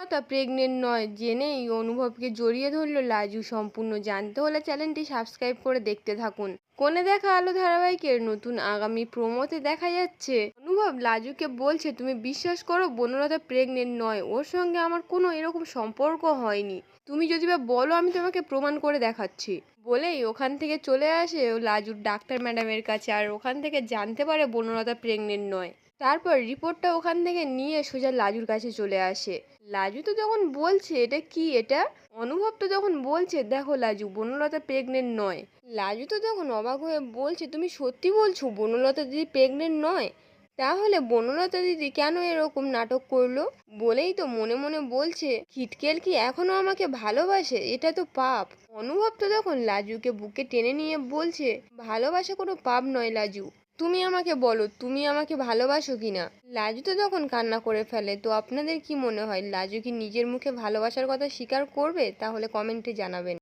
Banalata pregnant নয় জেনেই অনুভবকে জড়িয়ে ধরলো লাজু। সম্পূর্ণ জানতে হলে চ্যানেলটি সাবস্ক্রাইব করে দেখতে থাকুন। কোণে দেখা আলো ধারাবাহিকের নতুন আগামী প্রোমোতে দেখা যাচ্ছে অনুভব লাজুকে বলছে, তুমি বিশ্বাস করো বনলতা প্রেগনেন্ট নয়, ওর সঙ্গে আমার কোনো এরকম সম্পর্ক হয়নি, তুমি যদি বা বলো আমি তোমাকে প্রমাণ করে দেখাচ্ছি। বলেই ওখান থেকে চলে আসে লাজুর ডাক্তার ম্যাডামের কাছে, আর ওখান থেকে জানতে পারে বনলতা প্রেগনেন্ট নয়। তারপর রিপোর্টটা ওখান থেকে নিয়ে সোজা লাজুর কাছে চলে আসে। লাজু তো যখন বলছে এটা কি, এটা অনুভব তো যখন বলছে দেখো লাজু বনলতা প্রেগনেন্ট নয়, লাজু তো যখন অবাক হয়ে বলছে তুমি সত্যি বলছো বনলতা দিদি প্রেগনেন্ট নয়, তাহলে বনলতা দিদি কেন এরকম নাটক করলো? বলেই তো মনে মনে বলছে খিটকেল কি এখনো আমাকে ভালোবাসে, এটা তো পাপ। অনুভব তো তখন লাজুকে বুকে টেনে নিয়ে বলছে, ভালোবাসা কোনো পাপ নয় লাজু, তুমি আমাকে বলো তুমি আমাকে ভালোবাসো কিনা। লাজু তো তখন কান্না করে ফেলে। তো আপনাদের কি মনে হয় লাজু কি নিজের মুখে ভালোবাসার কথা স্বীকার করবে? তাহলে কমেন্টে জানাবেন।